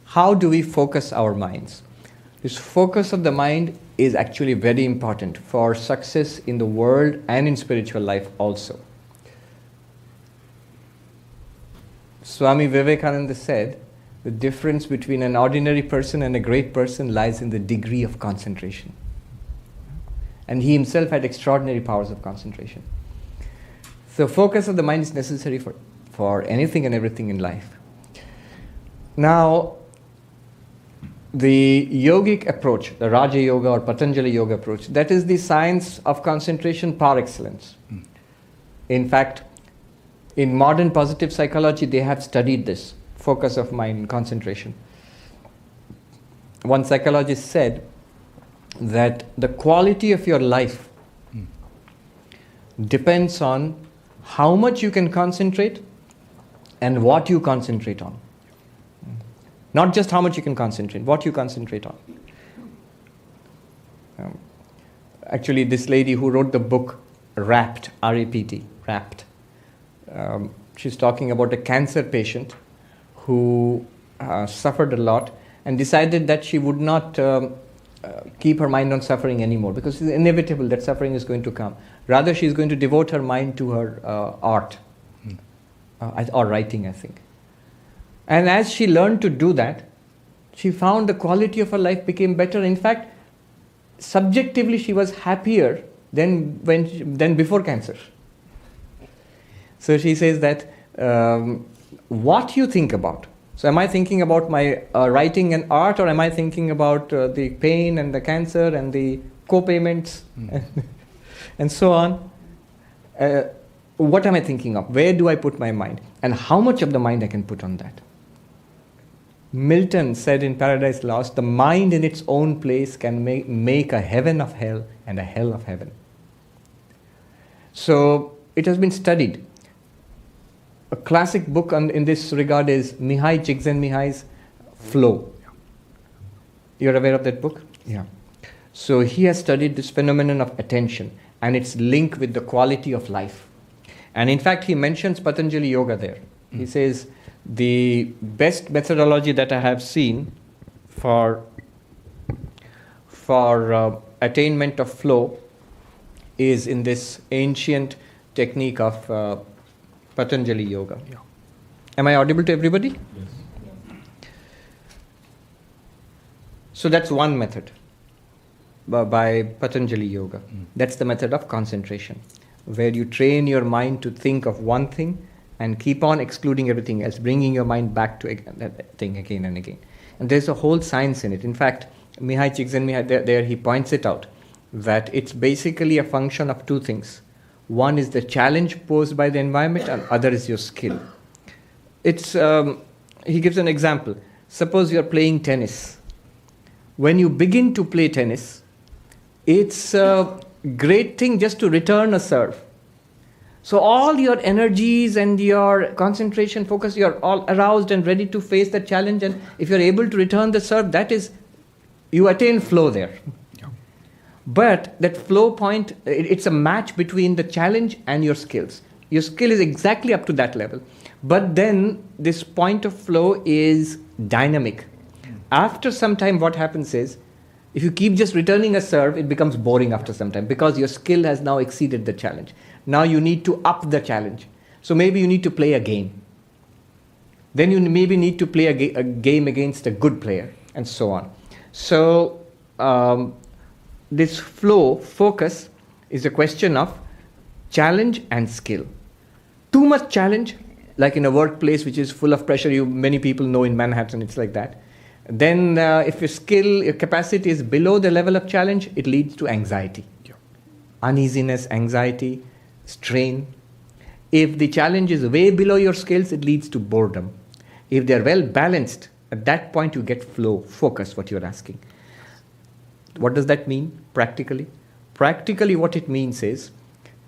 How do we focus our minds? This focus of the mind is actually very important for success in the world and in spiritual life also. Swami Vivekananda said, the difference between an ordinary person and a great person lies in the degree of concentration. And he himself had extraordinary powers of concentration. So focus of the mind is necessary for anything and everything in life. Now, the yogic approach, the Raja Yoga or Patanjali Yoga approach, that is the science of concentration par excellence. In fact, in modern positive psychology, they have studied this, focus of mind, concentration. One psychologist said that the quality of your life depends on how much you can concentrate and what you concentrate on. Not just how much you can concentrate, what you concentrate on. Actually, this lady who wrote the book Rapt, R-A-P-T, Rapt, she's talking about a cancer patient who suffered a lot and decided that she would not keep her mind on suffering anymore because it's inevitable that suffering is going to come. Rather, she's going to devote her mind to her art or writing, I think. And as she learned to do that, she found the quality of her life became better. In fact, subjectively, she was happier than before cancer. So she says that what you think about. So am I thinking about my writing and art, or am I thinking about the pain and the cancer and the co-payments and so on? What am I thinking of? Where do I put my mind? And how much of the mind I can put on that? Milton said in Paradise Lost, the mind in its own place can make a heaven of hell and a hell of heaven. So it has been studied. A classic book in this regard is Mihai Csikszentmihalyi's Flow. You're aware of that book? Yeah. So he has studied this phenomenon of attention and its link with the quality of life. And in fact, he mentions Patanjali Yoga there. He says, the best methodology that I have seen for attainment of flow is in this ancient technique of Patanjali Yoga. Yeah. Am I audible to everybody? Yes. So that's one method by Patanjali Yoga. That's the method of concentration, where you train your mind to think of one thing and keep on excluding everything else, bringing your mind back to that thing again and again. And there's a whole science in it. In fact, Mihai Csikszentmihalyi, there he points it out, that it's basically a function of two things. One is the challenge posed by the environment, and other is your skill. He gives an example. Suppose you're playing tennis. When you begin to play tennis, it's a great thing just to return a serve. So all your energies and your concentration, focus, you're all aroused and ready to face the challenge. And if you're able to return the serve, that is, you attain flow there. Yeah. But that flow point, it's a match between the challenge and your skills. Your skill is exactly up to that level. But then this point of flow is dynamic. After some time, what happens is, if you keep just returning a serve, it becomes boring after some time because your skill has now exceeded the challenge. Now you need to up the challenge. So maybe you need to play a game. Then you maybe need to play a game against a good player, and so on. So this flow, focus, is a question of challenge and skill. Too much challenge, like in a workplace which is full of pressure, many people know in Manhattan it's like that. Then if your capacity is below the level of challenge, it leads to anxiety. Yeah. Uneasiness, anxiety, strain. If the challenge is way below your skills, it leads to boredom. If they're well balanced, at that point you get flow, focus, what you're asking. What does that mean practically? Practically what it means is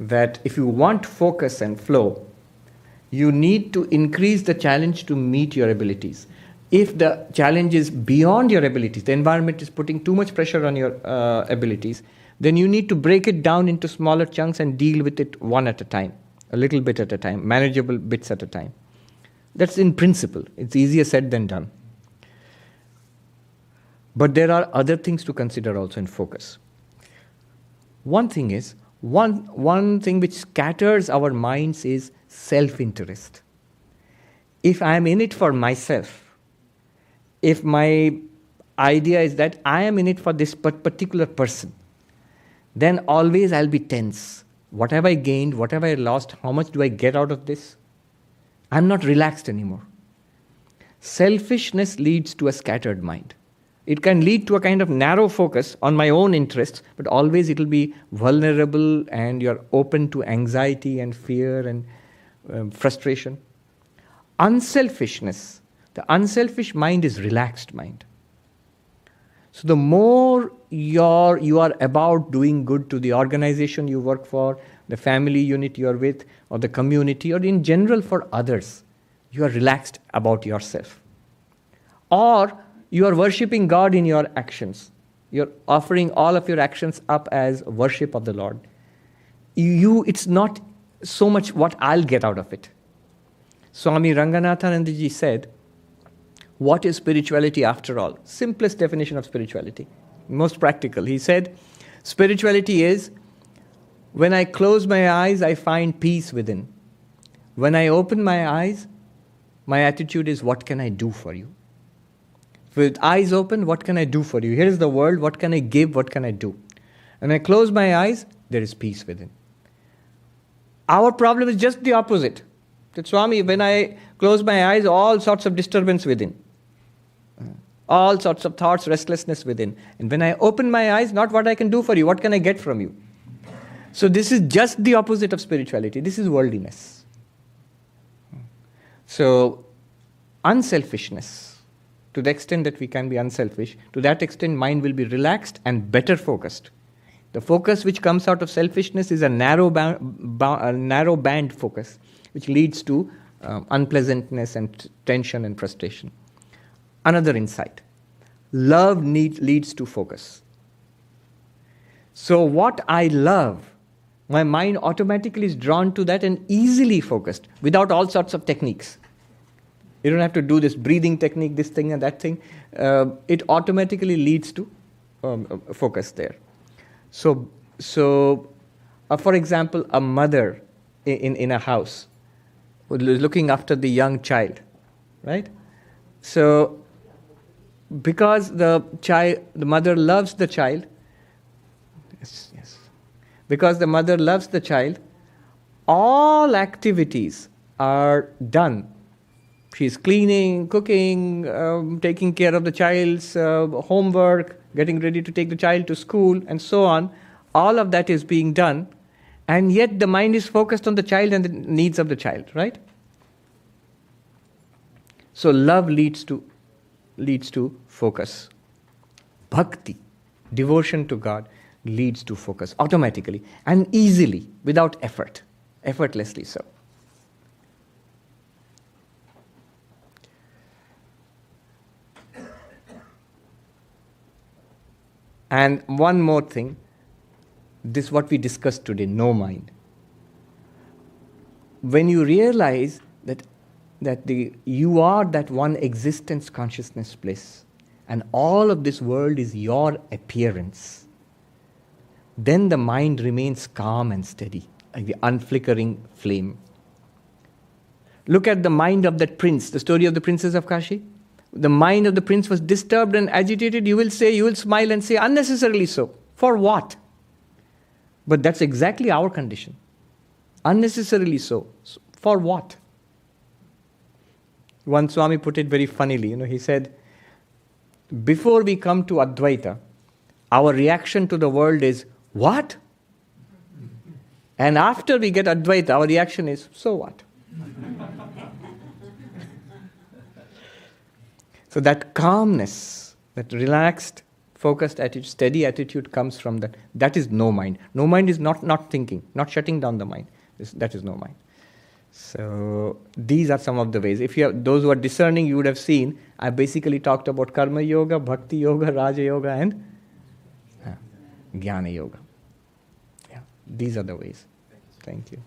that if you want focus and flow, you need to increase the challenge to meet your abilities. If the challenge is beyond your abilities, the environment is putting too much pressure on your abilities, then you need to break it down into smaller chunks and deal with it one at a time, a little bit at a time, manageable bits at a time. That's in principle. It's easier said than done. But there are other things to consider also in focus. One thing is, one thing which scatters our minds is self-interest. If I am in it for myself, if my idea is that I am in it for this particular person, then always I'll be tense. What have I gained? What have I lost? How much do I get out of this? I'm not relaxed anymore. Selfishness leads to a scattered mind. It can lead to a kind of narrow focus on my own interests, but always it will be vulnerable and you're open to anxiety and fear and frustration. Unselfishness. The unselfish mind is relaxed mind. So the more you are about doing good to the organization you work for, the family unit you are with, or the community, or in general for others, you are relaxed about yourself. Or you are worshipping God in your actions. You're offering all of your actions up as worship of the Lord. It's not so much what I'll get out of it. Swami Ranganathanandaji said, what is spirituality after all? Simplest definition of spirituality, most practical. He said, spirituality is, when I close my eyes, I find peace within. When I open my eyes, my attitude is, what can I do for you? With eyes open, what can I do for you? Here is the world, what can I give, what can I do? When I close my eyes, there is peace within. Our problem is just the opposite. That Swami, when I close my eyes, all sorts of disturbance within. All sorts of thoughts, restlessness within. And when I open my eyes, not what I can do for you, what can I get from you? So this is just the opposite of spirituality. This is worldliness. So, unselfishness. To the extent that we can be unselfish, to that extent mind will be relaxed and better focused. The focus which comes out of selfishness is a narrow band focus, which leads to unpleasantness and tension and frustration. Another insight. Love leads to focus. So what I love, my mind automatically is drawn to that and easily focused without all sorts of techniques. You don't have to do this breathing technique, this thing and that thing. It automatically leads to focus there. So for example, a mother in a house who is looking after the young child, right? So because the mother loves the child, yes. Because the mother loves the child, all activities are done. She's cleaning, cooking, taking care of the child's homework, getting ready to take the child to school, and so on. All of that is being done, and yet the mind is focused on the child and the needs of the child, right? So love leads to focus. Bhakti, devotion to God, leads to focus automatically and easily, without effort, effortlessly so. And one more thing, this is what we discussed today, no mind. When you realize that you are that one existence consciousness bliss, and all of this world is your appearance, then the mind remains calm and steady, like the unflickering flame. Look at the mind of that prince, the story of the princess of Kashi. The mind of the prince was disturbed and agitated. You will smile and say, unnecessarily so. For what? But that's exactly our condition. Unnecessarily so. For what? One Swami put it very funnily. He said, before we come to Advaita, our reaction to the world is, what? And after we get Advaita, our reaction is, so what? So that calmness, that relaxed, focused attitude, steady attitude comes from that. That is no mind. No mind is not thinking, not shutting down the mind. That is no mind. So these are some of the ways. If you have those who are discerning, you would have seen, I basically talked about Karma Yoga, Bhakti Yoga, Raja Yoga, and Jnana Yoga. Yeah, these are the ways. Thank you.